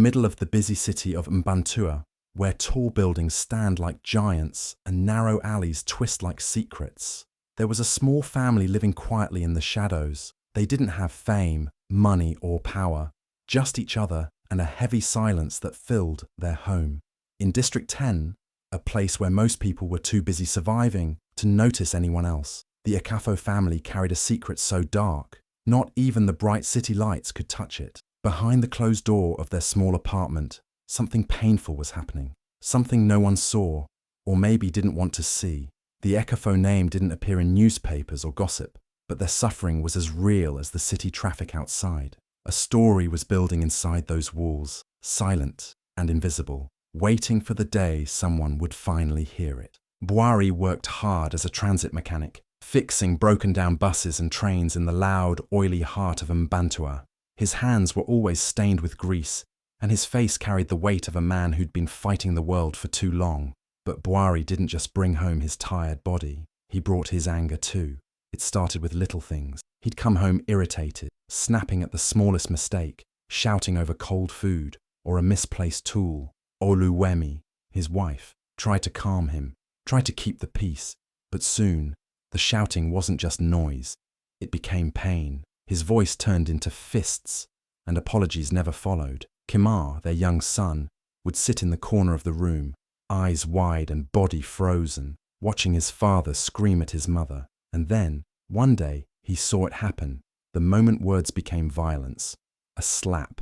middle of the busy city of Mbantua, where tall buildings stand like giants and narrow alleys twist like secrets, there was a small family living quietly in the shadows. They didn't have fame, money, or power, just each other and a heavy silence that filled their home. In District 10, a place where most people were too busy surviving to notice anyone else, the Akafo family carried a secret so dark, not even the bright city lights could touch it. Behind the closed door of their small apartment, something painful was happening, something no one saw, or maybe didn't want to see. The Akafo name didn't appear in newspapers or gossip, but their suffering was as real as the city traffic outside. A story was building inside those walls, silent and invisible, waiting for the day someone would finally hear it. Boari worked hard as a transit mechanic, fixing broken-down buses and trains in the loud, oily heart of Mbantua. His hands were always stained with grease, and his face carried the weight of a man who'd been fighting the world for too long. But Boari didn't just bring home his tired body, he brought his anger too. It started with little things. He'd come home irritated, snapping at the smallest mistake, shouting over cold food or a misplaced tool. Oluwemi, his wife, tried to calm him, tried to keep the peace, but soon, the shouting wasn't just noise, it became pain. His voice turned into fists, and apologies never followed. Kimar, their young son, would sit in the corner of the room, eyes wide and body frozen, watching his father scream at his mother. And then, one day, he saw it happen. The moment words became violence. A slap,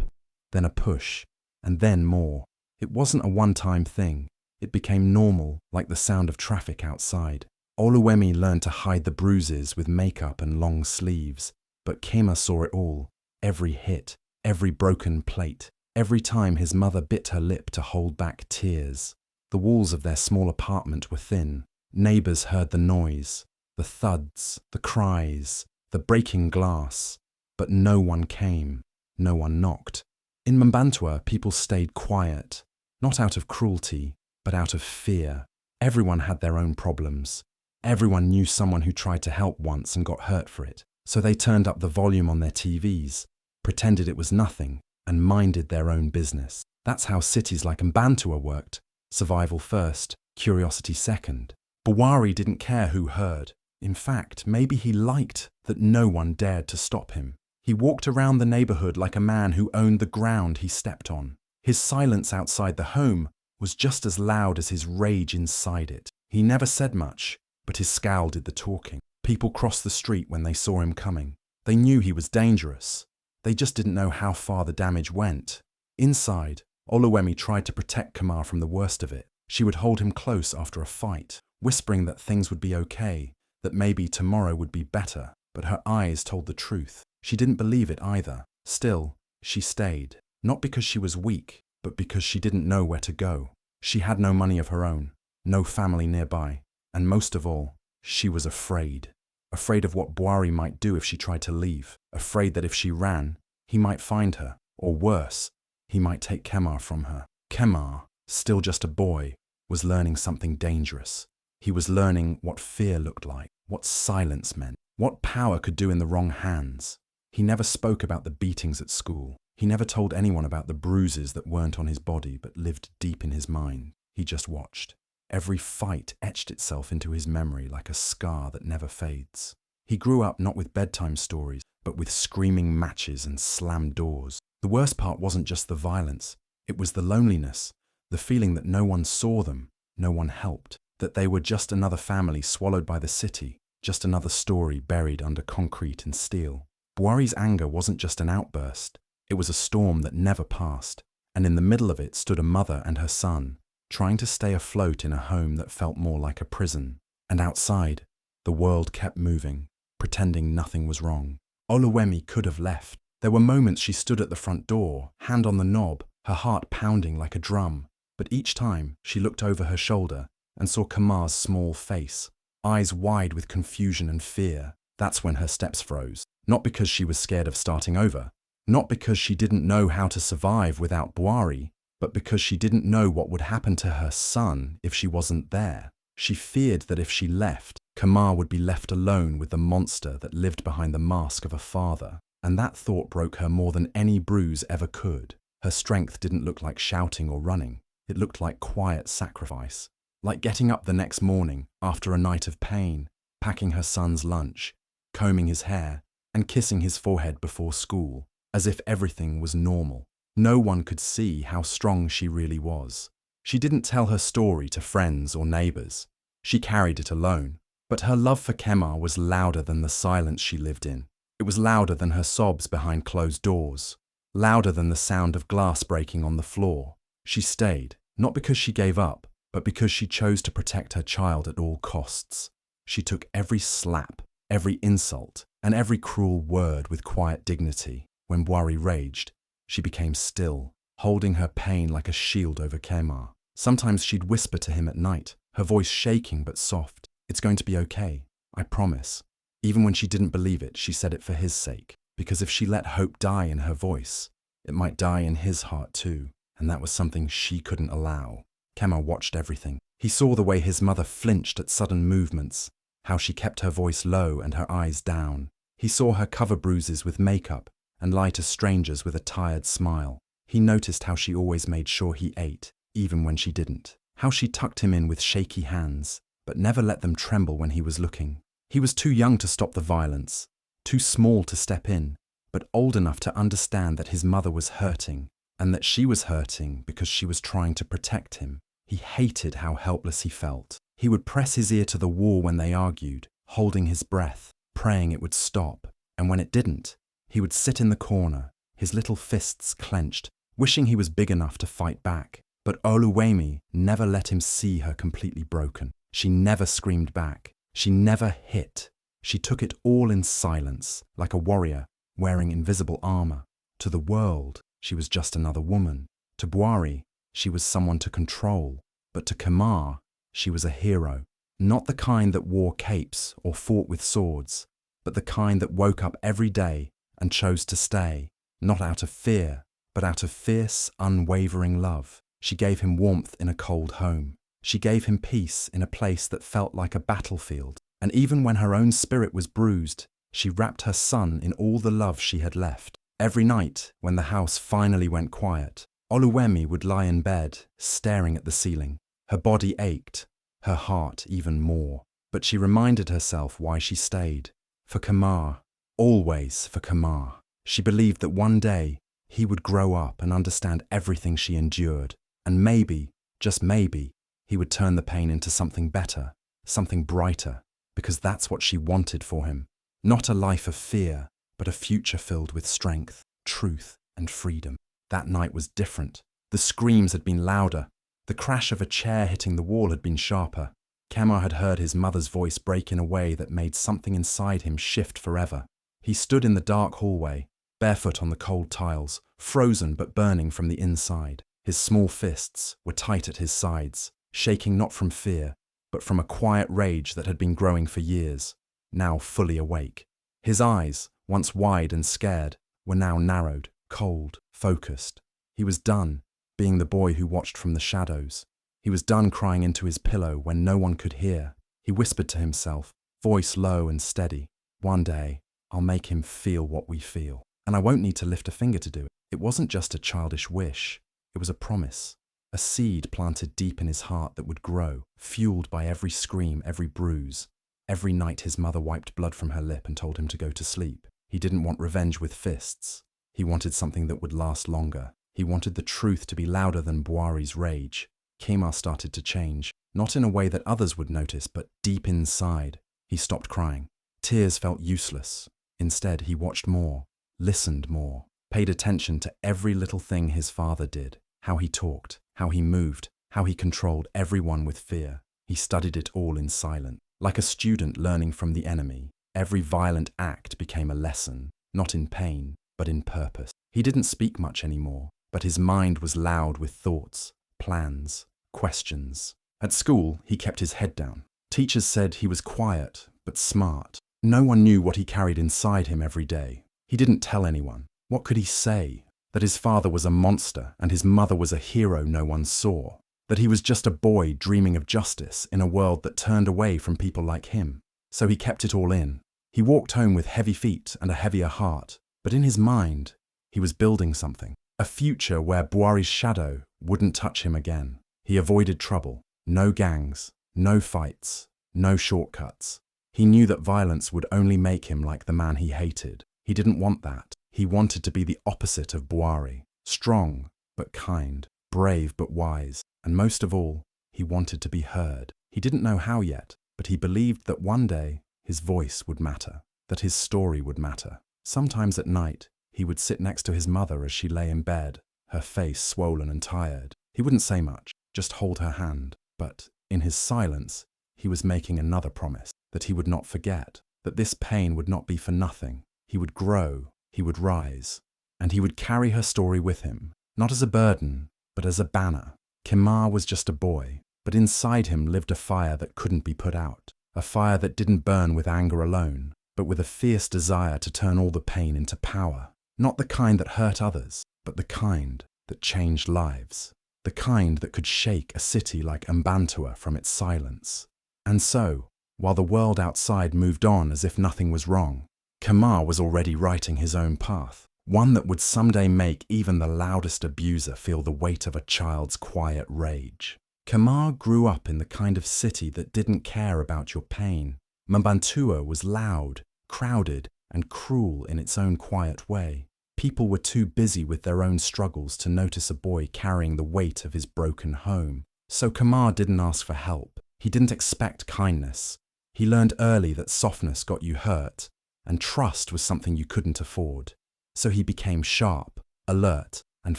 then a push, and then more. It wasn't a one-time thing. It became normal, like the sound of traffic outside. Oluwemi learned to hide the bruises with makeup and long sleeves. But Kema saw it all, every hit, every broken plate, every time his mother bit her lip to hold back tears. The walls of their small apartment were thin. Neighbors heard the noise, the thuds, the cries, the breaking glass, but no one came, no one knocked. In Mbantua, people stayed quiet, not out of cruelty, but out of fear. Everyone had their own problems. Everyone knew someone who tried to help once and got hurt for it. So they turned up the volume on their TVs, pretended it was nothing, and minded their own business. That's how cities like Mbantua worked. Survival first, curiosity second. Boari didn't care who heard. In fact, maybe he liked that no one dared to stop him. He walked around the neighborhood like a man who owned the ground he stepped on. His silence outside the home was just as loud as his rage inside it. He never said much, but his scowl did the talking. People crossed the street when they saw him coming. They knew he was dangerous. They just didn't know how far the damage went. Inside, Oluwemi tried to protect Kamar from the worst of it. She would hold him close after a fight, whispering that things would be okay, that maybe tomorrow would be better. But her eyes told the truth. She didn't believe it either. Still, she stayed. Not because she was weak, but because she didn't know where to go. She had no money of her own, no family nearby, and most of all, she was afraid. Afraid of what Boari might do if she tried to leave. Afraid that if she ran, he might find her, or worse, he might take Kemar from her. Kemar, still just a boy, was learning something dangerous. He was learning what fear looked like, what silence meant, what power could do in the wrong hands. He never spoke about the beatings at school. He never told anyone about the bruises that weren't on his body but lived deep in his mind. He just watched. Every fight etched itself into his memory like a scar that never fades. He grew up not with bedtime stories, but with screaming matches and slammed doors. The worst part wasn't just the violence. It was the loneliness, the feeling that no one saw them, no one helped, that they were just another family swallowed by the city, just another story buried under concrete and steel. Boari's anger wasn't just an outburst. It was a storm that never passed, and in the middle of it stood a mother and her son, trying to stay afloat in a home that felt more like a prison. And outside, the world kept moving, pretending nothing was wrong. Oluwemi could have left. There were moments she stood at the front door, hand on the knob, her heart pounding like a drum. But each time, she looked over her shoulder and saw Kamar's small face, eyes wide with confusion and fear. That's when her steps froze. Not because she was scared of starting over, not because she didn't know how to survive without Boari, but because she didn't know what would happen to her son if she wasn't there. She feared that if she left, Kamar would be left alone with the monster that lived behind the mask of a father, and that thought broke her more than any bruise ever could. Her strength didn't look like shouting or running. It looked like quiet sacrifice, like getting up the next morning after a night of pain, packing her son's lunch, combing his hair, and kissing his forehead before school, as if everything was normal. No one could see how strong she really was. She didn't tell her story to friends or neighbors. She carried it alone. But her love for Kemar was louder than the silence she lived in. It was louder than her sobs behind closed doors, louder than the sound of glass breaking on the floor. She stayed, not because she gave up, but because she chose to protect her child at all costs. She took every slap, every insult, and every cruel word with quiet dignity. When Bwari raged, she became still, holding her pain like a shield over Kemar. Sometimes she'd whisper to him at night, her voice shaking but soft. "It's going to be okay, I promise." Even when she didn't believe it, she said it for his sake, because if she let hope die in her voice, it might die in his heart too, and that was something she couldn't allow. Kemar watched everything. He saw the way his mother flinched at sudden movements, how she kept her voice low and her eyes down. He saw her cover bruises with makeup and lie to strangers with a tired smile. He noticed how she always made sure he ate, even when she didn't. How she tucked him in with shaky hands, but never let them tremble when he was looking. He was too young to stop the violence, too small to step in, but old enough to understand that his mother was hurting, and that she was hurting because she was trying to protect him. He hated how helpless he felt. He would press his ear to the wall when they argued, holding his breath, praying it would stop, and when it didn't, he would sit in the corner, his little fists clenched, wishing he was big enough to fight back. But Oluwemi never let him see her completely broken. She never screamed back. She never hit. She took it all in silence, like a warrior wearing invisible armor. To the world, she was just another woman. To Bwari, she was someone to control. But to Kemar, she was a hero. Not the kind that wore capes or fought with swords, but the kind that woke up every day and chose to stay, not out of fear, but out of fierce, unwavering love. She gave him warmth in a cold home. She gave him peace in a place that felt like a battlefield. And even when her own spirit was bruised, she wrapped her son in all the love she had left. Every night, when the house finally went quiet, Oluwemi would lie in bed, staring at the ceiling. Her body ached, her heart even more. But she reminded herself why she stayed. For Kemar. Always for Kemar. She believed that one day, he would grow up and understand everything she endured. And maybe, just maybe, he would turn the pain into something better, something brighter, because that's what she wanted for him. Not a life of fear, but a future filled with strength, truth, and freedom. That night was different. The screams had been louder. The crash of a chair hitting the wall had been sharper. Kemar had heard his mother's voice break in a way that made something inside him shift forever. He stood in the dark hallway, barefoot on the cold tiles, frozen but burning from the inside. His small fists were tight at his sides, shaking not from fear, but from a quiet rage that had been growing for years, now fully awake. His eyes, once wide and scared, were now narrowed, cold, focused. He was done being the boy who watched from the shadows. He was done crying into his pillow when no one could hear. He whispered to himself, voice low and steady, "One day, I'll make him feel what we feel. And I won't need to lift a finger to do it." It wasn't just a childish wish. It was a promise, a seed planted deep in his heart that would grow, fueled by every scream, every bruise. Every night his mother wiped blood from her lip and told him to go to sleep. He didn't want revenge with fists. He wanted something that would last longer. He wanted the truth to be louder than Bwari's rage. Kemar started to change, not in a way that others would notice, but deep inside. He stopped crying. Tears felt useless. Instead, he watched more, listened more, paid attention to every little thing his father did, how he talked, how he moved, how he controlled everyone with fear. He studied it all in silence. Like a student learning from the enemy, every violent act became a lesson, not in pain, but in purpose. He didn't speak much anymore, but his mind was loud with thoughts, plans, questions. At school, he kept his head down. Teachers said he was quiet, but smart. No one knew what he carried inside him every day. He didn't tell anyone. What could he say? That his father was a monster and his mother was a hero no one saw. That he was just a boy dreaming of justice in a world that turned away from people like him. So he kept it all in. He walked home with heavy feet and a heavier heart, but in his mind, he was building something. A future where Buari's shadow wouldn't touch him again. He avoided trouble. No gangs, no fights, no shortcuts. He knew that violence would only make him like the man he hated. He didn't want that. He wanted to be the opposite of Buari. Strong, but kind. Brave, but wise. And most of all, he wanted to be heard. He didn't know how yet, but he believed that one day his voice would matter, that his story would matter. Sometimes at night, he would sit next to his mother as she lay in bed, her face swollen and tired. He wouldn't say much, just hold her hand. But in his silence, he was making another promise, that he would not forget, that this pain would not be for nothing. He would grow, he would rise, and he would carry her story with him, not as a burden, but as a banner. Chiamaka was just a boy, but inside him lived a fire that couldn't be put out, a fire that didn't burn with anger alone, but with a fierce desire to turn all the pain into power. Not the kind that hurt others, but the kind that changed lives. The kind that could shake a city like Mbantua from its silence. And so, while the world outside moved on as if nothing was wrong, Chiamaka was already writing his own path, one that would someday make even the loudest abuser feel the weight of a child's quiet rage. Chiamaka grew up in the kind of city that didn't care about your pain. Mbantua was loud, crowded, and cruel in its own quiet way. People were too busy with their own struggles to notice a boy carrying the weight of his broken home. So Chiamaka didn't ask for help. He didn't expect kindness. He learned early that softness got you hurt, and trust was something you couldn't afford. So he became sharp, alert, and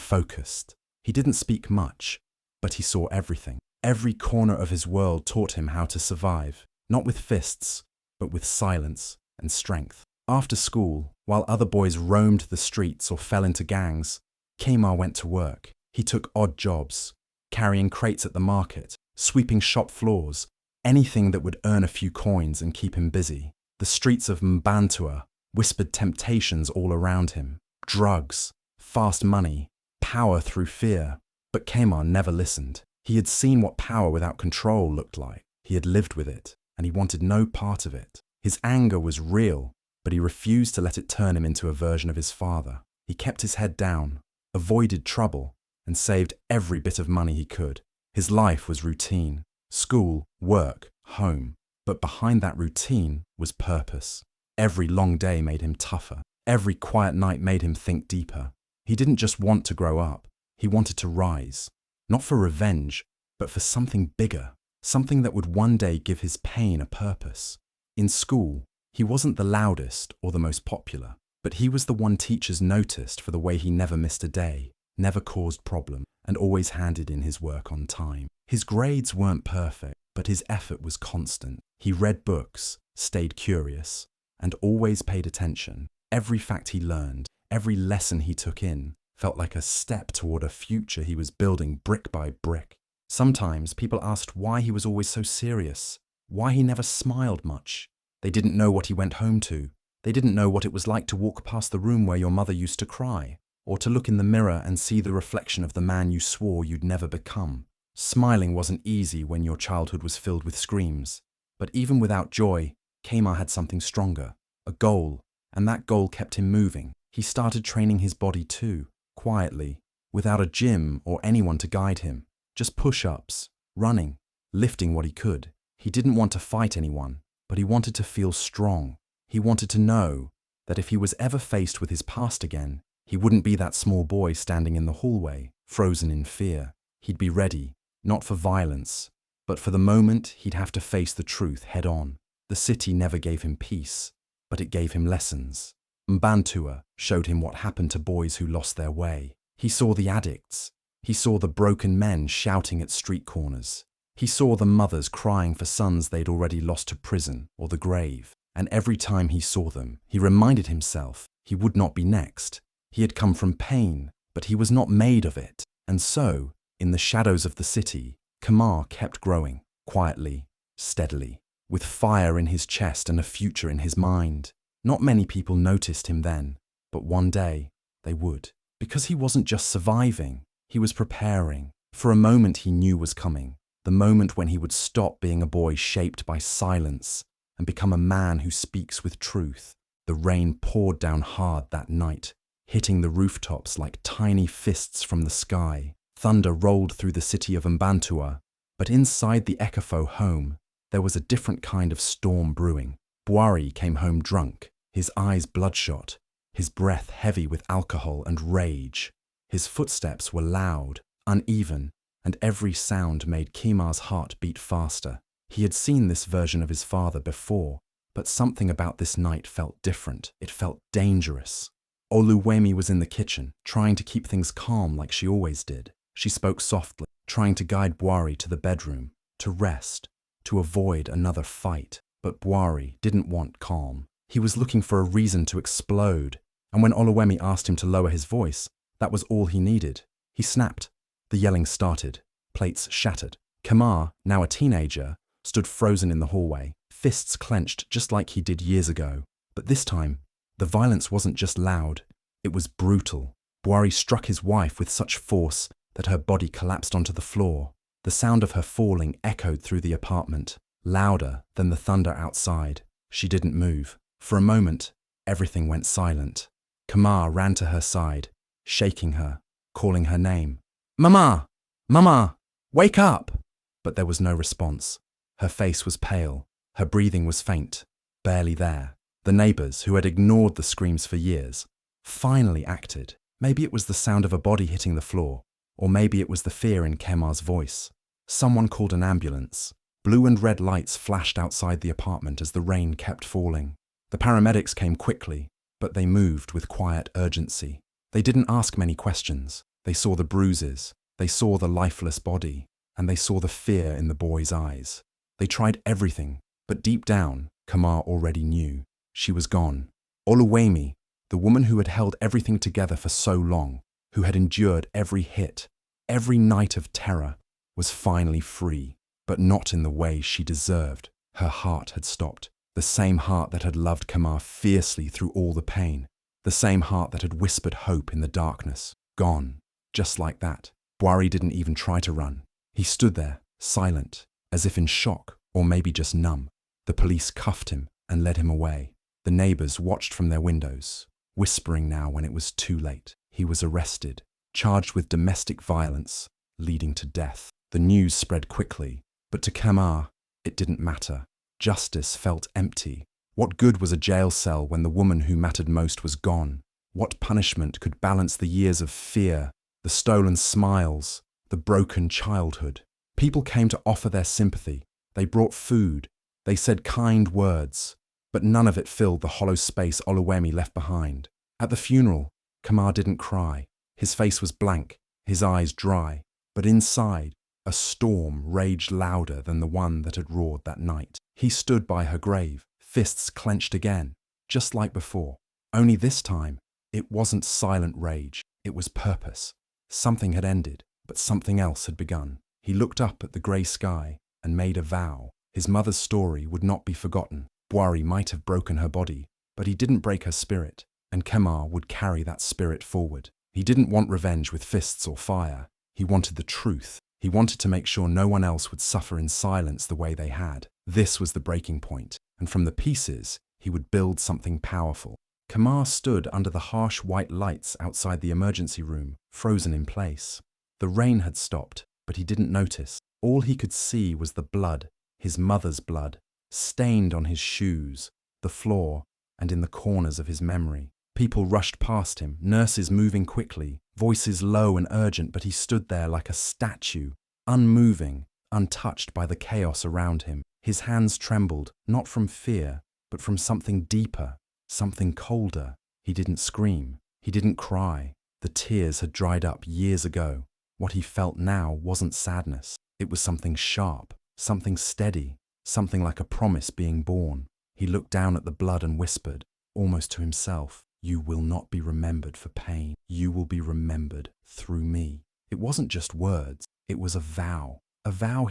focused. He didn't speak much, but he saw everything. Every corner of his world taught him how to survive, not with fists, but with silence and strength. After school, while other boys roamed the streets or fell into gangs, Chiamaka went to work. He took odd jobs, carrying crates at the market, sweeping shop floors, anything that would earn a few coins and keep him busy. The streets of Mbantua whispered temptations all around him. Drugs, fast money, power through fear. But Chiamaka never listened. He had seen what power without control looked like. He had lived with it, and he wanted no part of it. His anger was real, but he refused to let it turn him into a version of his father. He kept his head down, avoided trouble, and saved every bit of money he could. His life was routine. School, work, home. But behind that routine was purpose. Every long day made him tougher. Every quiet night made him think deeper. He didn't just want to grow up. He wanted to rise. Not for revenge, but for something bigger. Something that would one day give his pain a purpose. In school, he wasn't the loudest or the most popular, but he was the one teachers noticed for the way he never missed a day, never caused problems, and always handed in his work on time. His grades weren't perfect, but his effort was constant. He read books, stayed curious, and always paid attention. Every fact he learned, every lesson he took in, felt like a step toward a future he was building brick by brick. Sometimes people asked why he was always so serious, why he never smiled much. They didn't know what he went home to. They didn't know what it was like to walk past the room where your mother used to cry, or to look in the mirror and see the reflection of the man you swore you'd never become. Smiling wasn't easy when your childhood was filled with screams. But even without joy, Chiamaka had something stronger, a goal, and that goal kept him moving. He started training his body too, quietly, without a gym or anyone to guide him. Just push-ups, running, lifting what he could. He didn't want to fight anyone, but he wanted to feel strong. He wanted to know that if he was ever faced with his past again, he wouldn't be that small boy standing in the hallway, frozen in fear. He'd be ready, not for violence, but for the moment he'd have to face the truth head on. The city never gave him peace, but it gave him lessons. Mbantua showed him what happened to boys who lost their way. He saw the addicts. He saw the broken men shouting at street corners. He saw the mothers crying for sons they'd already lost to prison or the grave. And every time he saw them, he reminded himself he would not be next. He had come from pain, but he was not made of it. And so, in the shadows of the city, Chiamaka kept growing, quietly, steadily, with fire in his chest and a future in his mind. Not many people noticed him then, but one day they would. Because he wasn't just surviving, he was preparing for a moment he knew was coming. The moment when he would stop being a boy shaped by silence and become a man who speaks with truth. The rain poured down hard that night. hitting the rooftops like tiny fists from the sky. Thunder rolled through the city of Mbantua, but inside the Ekafo home, there was a different kind of storm brewing. Bwari came home drunk, his eyes bloodshot, his breath heavy with alcohol and rage. His footsteps were loud, uneven, and every sound made Kima's heart beat faster. He had seen this version of his father before, but something about this night felt different. It felt dangerous. Oluwemi was in the kitchen, trying to keep things calm like she always did. She spoke softly, trying to guide Bwari to the bedroom, to rest, to avoid another fight. But Bwari didn't want calm. He was looking for a reason to explode, and when Oluwemi asked him to lower his voice, that was all he needed. He snapped. The yelling started. Plates shattered. Kamar, now a teenager, stood frozen in the hallway, fists clenched just like he did years ago. But this time, the violence wasn't just loud, it was brutal. Bwari struck his wife with such force that her body collapsed onto the floor. The sound of her falling echoed through the apartment, louder than the thunder outside. She didn't move. For a moment, everything went silent. Kamar ran to her side, shaking her, calling her name. "Mama! Mama! Wake up!" But there was no response. Her face was pale. Her breathing was faint, barely there. The neighbors, who had ignored the screams for years, finally acted. Maybe it was the sound of a body hitting the floor, or maybe it was the fear in Kemar's voice. Someone called an ambulance. Blue and red lights flashed outside the apartment as the rain kept falling. The paramedics came quickly, but they moved with quiet urgency. They didn't ask many questions. They saw the bruises, they saw the lifeless body, and they saw the fear in the boy's eyes. They tried everything, but deep down, Kamar already knew. She was gone. Oluwemi, the woman who had held everything together for so long, who had endured every hit, every night of terror, was finally free, but not in the way she deserved. Her heart had stopped. The same heart that had loved Kamar fiercely through all the pain. The same heart that had whispered hope in the darkness. Gone. Just like that. Bwari didn't even try to run. He stood there, silent, as if in shock, or maybe just numb. The police cuffed him and led him away. The neighbors watched from their windows, whispering now when it was too late. He was arrested, charged with domestic violence, leading to death. The news spread quickly, but to Kamar, it didn't matter. Justice felt empty. What good was a jail cell when the woman who mattered most was gone? What punishment could balance the years of fear, the stolen smiles, the broken childhood? People came to offer their sympathy. They brought food. They said kind words. But none of it filled the hollow space Oluwemi left behind. At the funeral, Kamar didn't cry. His face was blank, his eyes dry. But inside, a storm raged louder than the one that had roared that night. He stood by her grave, fists clenched again, just like before. Only this time, it wasn't silent rage, it was purpose. Something had ended, but something else had begun. He looked up at the grey sky and made a vow. His mother's story would not be forgotten. Bwari might have broken her body, but he didn't break her spirit, and Kamar would carry that spirit forward. He didn't want revenge with fists or fire. He wanted the truth. He wanted to make sure no one else would suffer in silence the way they had. This was the breaking point, and from the pieces, he would build something powerful. Kamar stood under the harsh white lights outside the emergency room, frozen in place. The rain had stopped, but he didn't notice. All he could see was the blood, his mother's blood, stained on his shoes, the floor, and in the corners of his memory. People rushed past him, nurses moving quickly, voices low and urgent, but he stood there like a statue, unmoving, untouched by the chaos around him. His hands trembled, not from fear, but from something deeper, something colder. He didn't scream. He didn't cry. The tears had dried up years ago. What he felt now wasn't sadness. It was something sharp, something steady, something like a promise being born. He looked down at the blood and whispered, almost to himself, "You will not be remembered for pain. You will be remembered through me." It wasn't just words. It was a vow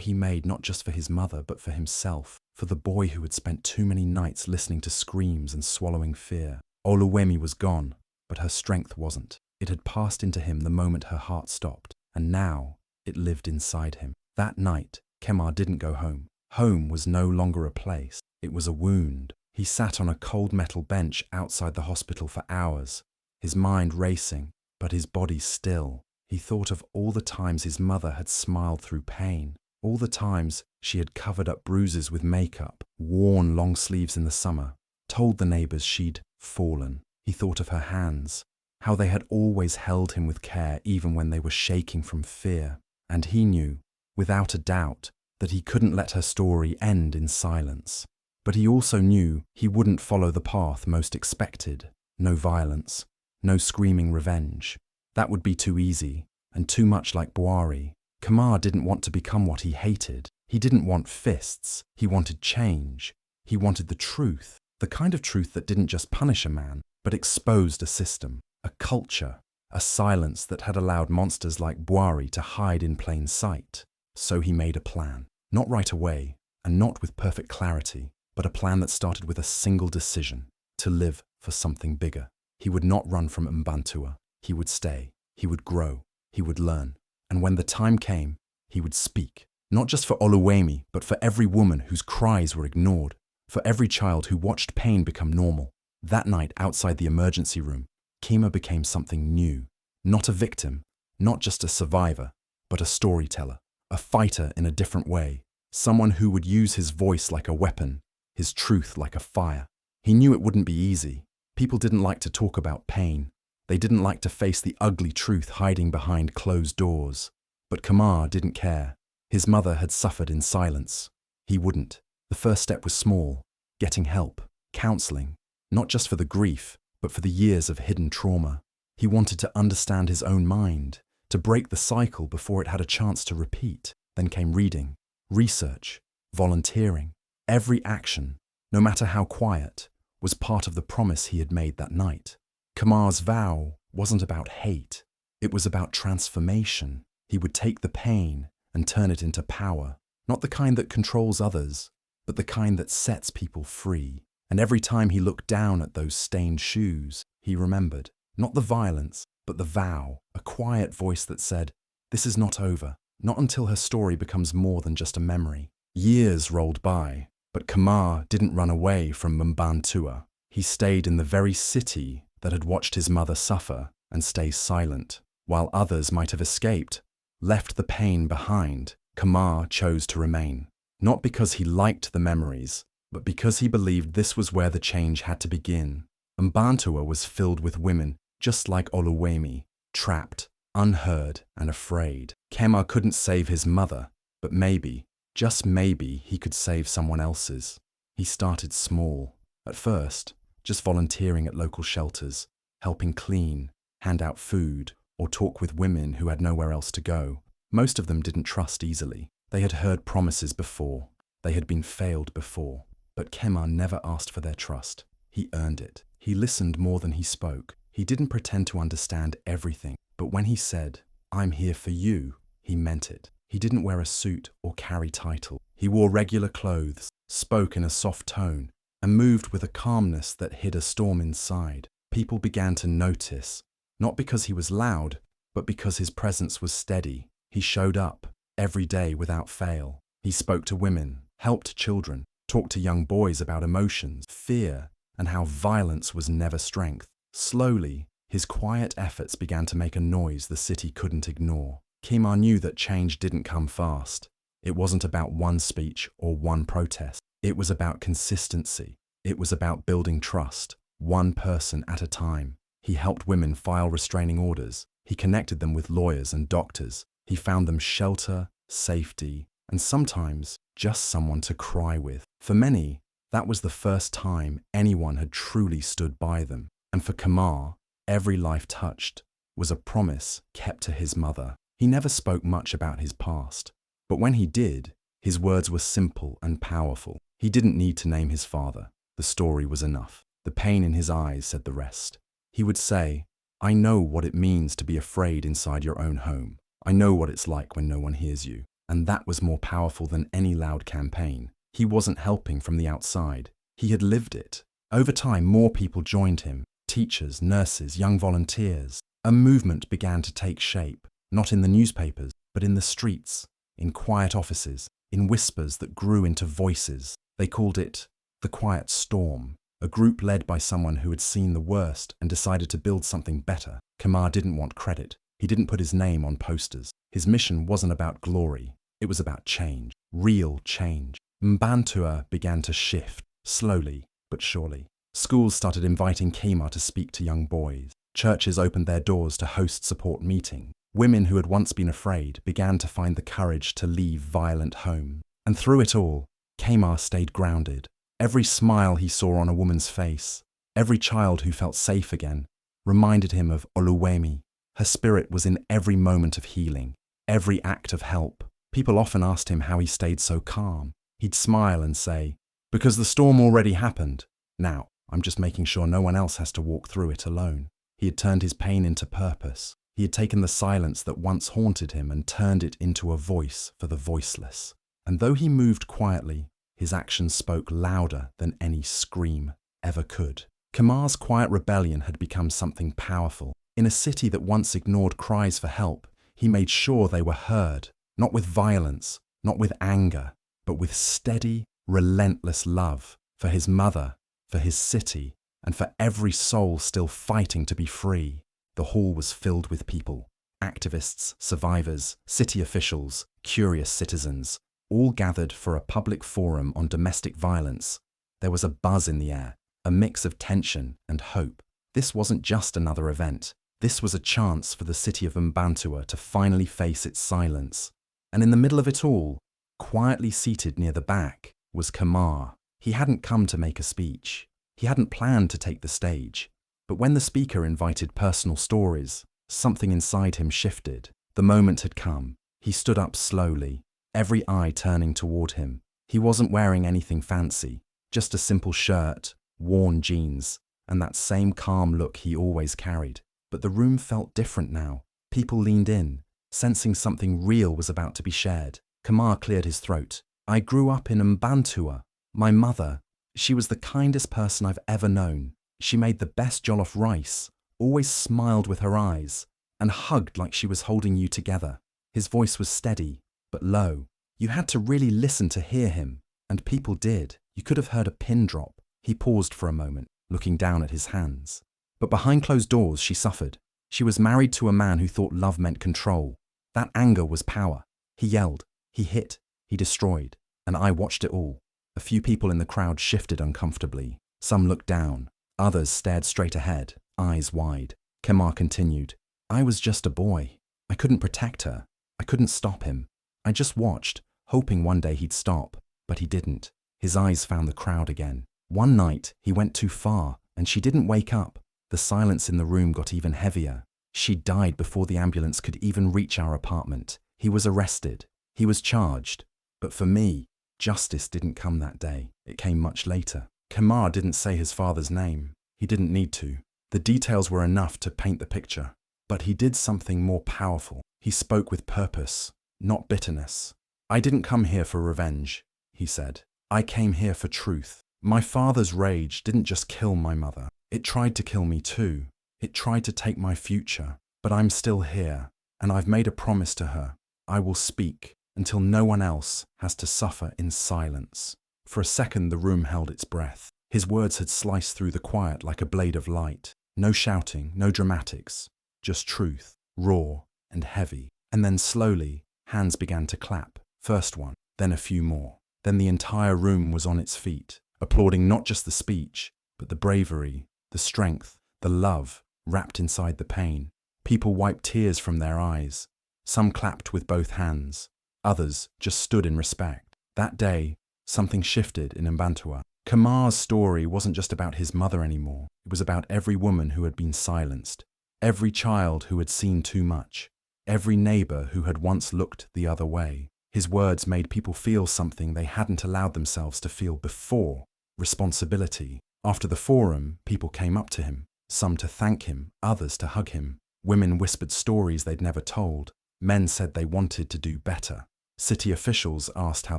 he made not just for his mother, but for himself, for the boy who had spent too many nights listening to screams and swallowing fear. Oluwemi was gone, but her strength wasn't. It had passed into him the moment her heart stopped, and now it lived inside him. That night, Kemar didn't go home. Home was no longer a place. It was a wound. He sat on a cold metal bench outside the hospital for hours, his mind racing, but his body still. He thought of all the times his mother had smiled through pain, all the times she had covered up bruises with makeup, worn long sleeves in the summer, told the neighbors she'd fallen. He thought of her hands, how they had always held him with care even when they were shaking from fear. And he knew, without a doubt, that he couldn't let her story end in silence. But he also knew he wouldn't follow the path most expected. No violence, no screaming revenge. That would be too easy, and too much like Buhari. Kamar didn't want to become what he hated. He didn't want fists. He wanted change. He wanted the truth. The kind of truth that didn't just punish a man, but exposed a system, a culture, a silence that had allowed monsters like Buhari to hide in plain sight. So he made a plan. Not right away, and not with perfect clarity, but a plan that started with a single decision: to live for something bigger. He would not run from Mbantua. He would stay. He would grow. He would learn. And when the time came, he would speak. Not just for Oluwemi, but for every woman whose cries were ignored, for every child who watched pain become normal. That night outside the emergency room, Kima became something new. Not a victim, not just a survivor, but a storyteller, a fighter in a different way, someone who would use his voice like a weapon, his truth like a fire. He knew it wouldn't be easy. People didn't like to talk about pain. They didn't like to face the ugly truth hiding behind closed doors. But Kamar didn't care. His mother had suffered in silence. He wouldn't. The first step was small: getting help, counseling, not just for the grief, but for the years of hidden trauma. He wanted to understand his own mind, to break the cycle before it had a chance to repeat. Then came reading, research, volunteering. Every action, no matter how quiet, was part of the promise he had made that night. Kamar's vow wasn't about hate. It was about transformation. He would take the pain and turn it into power, not the kind that controls others, but the kind that sets people free. And every time he looked down at those stained shoes, he remembered, not the violence, but the vow, a quiet voice that said, "This is not over, not until her story becomes more than just a memory." Years rolled by, but Kamar didn't run away from Mbantua. He stayed in the very city that had watched his mother suffer and stay silent. While others might have escaped, left the pain behind, Kamar chose to remain. Not because he liked the memories, but because he believed this was where the change had to begin. Mbantua was filled with women just like Oluwemi, trapped, unheard, and afraid. Kamar couldn't save his mother, but maybe, just maybe, he could save someone else's. He started small. At first, just volunteering at local shelters, helping clean, hand out food, or talk with women who had nowhere else to go. Most of them didn't trust easily. They had heard promises before. They had been failed before. But Kamar never asked for their trust. He earned it. He listened more than he spoke. He didn't pretend to understand everything. But when he said, "I'm here for you," he meant it. He didn't wear a suit or carry title. He wore regular clothes, spoke in a soft tone, and moved with a calmness that hid a storm inside. People began to notice, not because he was loud, but because his presence was steady. He showed up, every day without fail. He spoke to women, helped children, talked to young boys about emotions, fear, and how violence was never strength. Slowly, his quiet efforts began to make a noise the city couldn't ignore. Kamar knew that change didn't come fast. It wasn't about one speech or one protest. It was about consistency. It was about building trust, one person at a time. He helped women file restraining orders. He connected them with lawyers and doctors. He found them shelter, safety, and sometimes just someone to cry with. For many, that was the first time anyone had truly stood by them. And for Kamar, every life touched was a promise kept to his mother. He never spoke much about his past, but when he did, his words were simple and powerful. He didn't need to name his father. The story was enough. The pain in his eyes said the rest. He would say, "I know what it means to be afraid inside your own home. I know what it's like when no one hears you." And that was more powerful than any loud campaign. He wasn't helping from the outside. He had lived it. Over time, more people joined him. Teachers, nurses, young volunteers. A movement began to take shape, not in the newspapers, but in the streets, in quiet offices, in whispers that grew into voices. They called it the quiet storm. a group led by someone who had seen the worst and decided to build something better. Chiamaka didn't want credit. He didn't put his name on posters. His mission wasn't about glory. It was about change, real change. Mbantua began to shift, slowly but surely. Schools started inviting Chiamaka to speak to young boys. Churches opened their doors to host support meetings. Women who had once been afraid began to find the courage to leave violent homes. And through it all, Chiamaka stayed grounded. Every smile he saw on a woman's face, every child who felt safe again, reminded him of Oluwemi. Her spirit was in every moment of healing, every act of help. People often asked him how he stayed so calm. He'd smile and say, "Because the storm already happened. Now, I'm just making sure no one else has to walk through it alone." He had turned his pain into purpose. He had taken the silence that once haunted him and turned it into a voice for the voiceless. And though he moved quietly, his actions spoke louder than any scream ever could. Chiamaka's quiet rebellion had become something powerful. In a city that once ignored cries for help, he made sure they were heard, not with violence, not with anger, but with steady, relentless love for his mother, for his city, and for every soul still fighting to be free. The hall was filled with people, activists, survivors, city officials, curious citizens, all gathered for a public forum on domestic violence. There was a buzz in the air, a mix of tension and hope. This wasn't just another event. This was a chance for the city of Mbantua to finally face its silence. And in the middle of it all, quietly seated near the back, was Chiamaka. He hadn't come to make a speech. He hadn't planned to take the stage. But when the speaker invited personal stories, something inside him shifted. The moment had come. He stood up slowly, every eye turning toward him. He wasn't wearing anything fancy, just a simple shirt, worn jeans, and that same calm look he always carried. But the room felt different now. People leaned in, sensing something real was about to be shared. Chiamaka cleared his throat. "I grew up in Mbantua. My mother, she was the kindest person I've ever known. She made the best jollof rice, always smiled with her eyes, and hugged like she was holding you together." His voice was steady, but low. You had to really listen to hear him, and people did. You could have heard a pin drop. He paused for a moment, looking down at his hands. But behind closed doors, she suffered. She was married to a man who thought love meant control. That anger was power. He yelled, he hit, he destroyed, and I watched it all. A few people in the crowd shifted uncomfortably. Some looked down. Others stared straight ahead, eyes wide. Chiamaka continued, "I was just a boy. I couldn't protect her. I couldn't stop him. I just watched, hoping one day he'd stop, but he didn't." His eyes found the crowd again. One night, he went too far, and she didn't wake up. The silence in the room got even heavier. She died before the ambulance could even reach our apartment. He was arrested. He was charged. But for me, justice didn't come that day. It came much later. Chiamaka didn't say his father's name. He didn't need to. The details were enough to paint the picture. But he did something more powerful. He spoke with purpose, not bitterness. "I didn't come here for revenge," he said. "I came here for truth. My father's rage didn't just kill my mother. It tried to kill me too. It tried to take my future. But I'm still here, and I've made a promise to her. I will speak until no one else has to suffer in silence." For a second, the room held its breath. His words had sliced through the quiet like a blade of light. No shouting, no dramatics, just truth, raw and heavy. And then slowly, hands began to clap. First one, then a few more. Then the entire room was on its feet, applauding not just the speech, but the bravery, the strength, the love wrapped inside the pain. People wiped tears from their eyes. Some clapped with both hands. Others just stood in respect. That day, something shifted in Mbantua. Chiamaka's story wasn't just about his mother anymore. It was about every woman who had been silenced, every child who had seen too much, every neighbor who had once looked the other way. His words made people feel something they hadn't allowed themselves to feel before: responsibility. After the forum, people came up to him, some to thank him, others to hug him. Women whispered stories they'd never told. Men said they wanted to do better. City officials asked how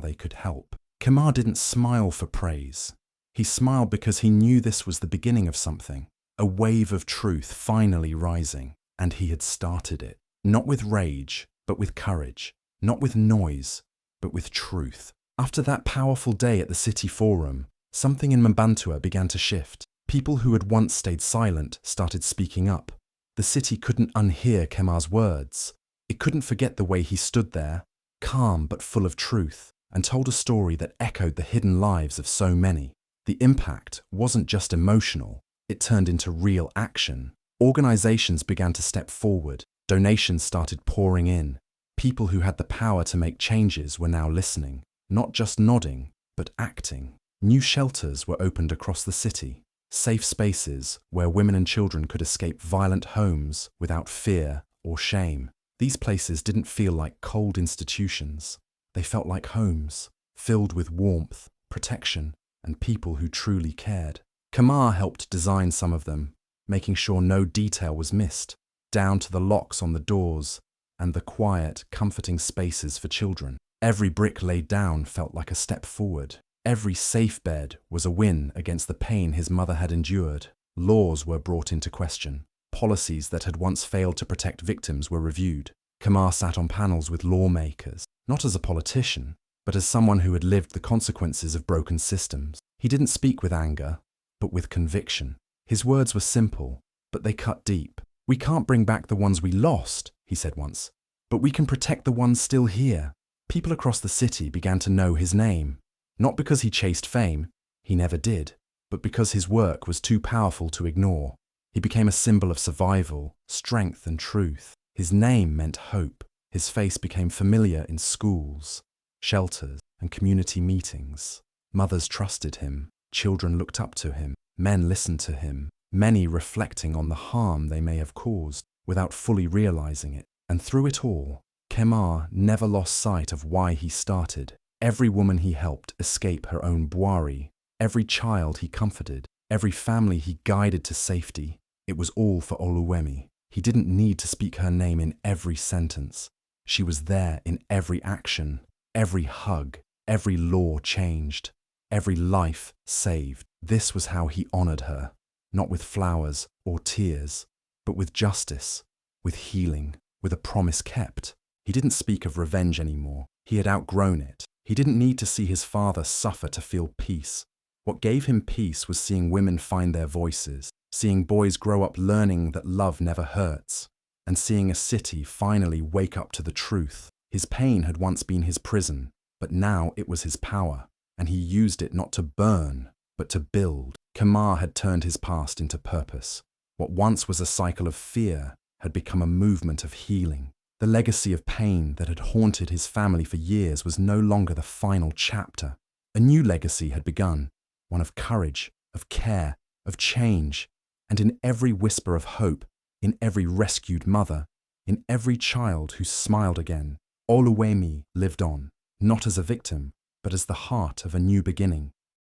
they could help. Chiamaka didn't smile for praise. He smiled because he knew this was the beginning of something, a wave of truth finally rising, and he had started it. Not with rage, but with courage. Not with noise, but with truth. After that powerful day at the city forum, Something in Mbantua began to shift. People who had once stayed silent started speaking up. The city couldn't unhear Kemar's words. It couldn't forget the way he stood there, calm but full of truth, and told a story that echoed the hidden lives of so many. The impact wasn't just emotional, it turned into real action. Organizations began to step forward, donations started pouring in. People who had the power to make changes were now listening, not just nodding, but acting. New shelters were opened across the city, safe spaces where women and children could escape violent homes without fear or shame. These places didn't feel like cold institutions. They felt like homes, filled with warmth, protection, and people who truly cared. Chiamaka helped design some of them, making sure no detail was missed, down to the locks on the doors and the quiet, comforting spaces for children. Every brick laid down felt like a step forward. Every safe bed was a win against the pain his mother had endured. Laws were brought into question. Policies that had once failed to protect victims were reviewed. Chiamaka sat on panels with lawmakers, not as a politician, but as someone who had lived the consequences of broken systems. He didn't speak with anger, but with conviction. His words were simple, but they cut deep. "We can't bring back the ones we lost," he said once, "but we can protect the ones still here." People across the city began to know his name, not because he chased fame, he never did, but because his work was too powerful to ignore. He became a symbol of survival, strength, and truth. His name meant hope. His face became familiar in schools, shelters, and community meetings. Mothers trusted him, children looked up to him, men listened to him, many reflecting on the harm they may have caused without fully realizing it. And through it all, Chiamaka never lost sight of why he started. Every woman he helped escape her own bwari, every child he comforted, every family he guided to safety, it was all for Oluwemi. He didn't need to speak her name in every sentence. She was there in every action, every hug, every law changed, every life saved. This was how he honored her, not with flowers or tears, but with justice, with healing, with a promise kept. He didn't speak of revenge anymore. He had outgrown it. He didn't need to see his father suffer to feel peace. What gave him peace was seeing women find their voices, seeing boys grow up learning that love never hurts, and seeing a city finally wake up to the truth. His pain had once been his prison, but now it was his power, and he used it not to burn, but to build. Chiamaka had turned his past into purpose. What once was a cycle of fear had become a movement of healing. The legacy of pain that had haunted his family for years was no longer the final chapter. A new legacy had begun, one of courage, of care, of change, and in every whisper of hope, in every rescued mother, in every child who smiled again, Oluwemi lived on, not as a victim, but as the heart of a new beginning.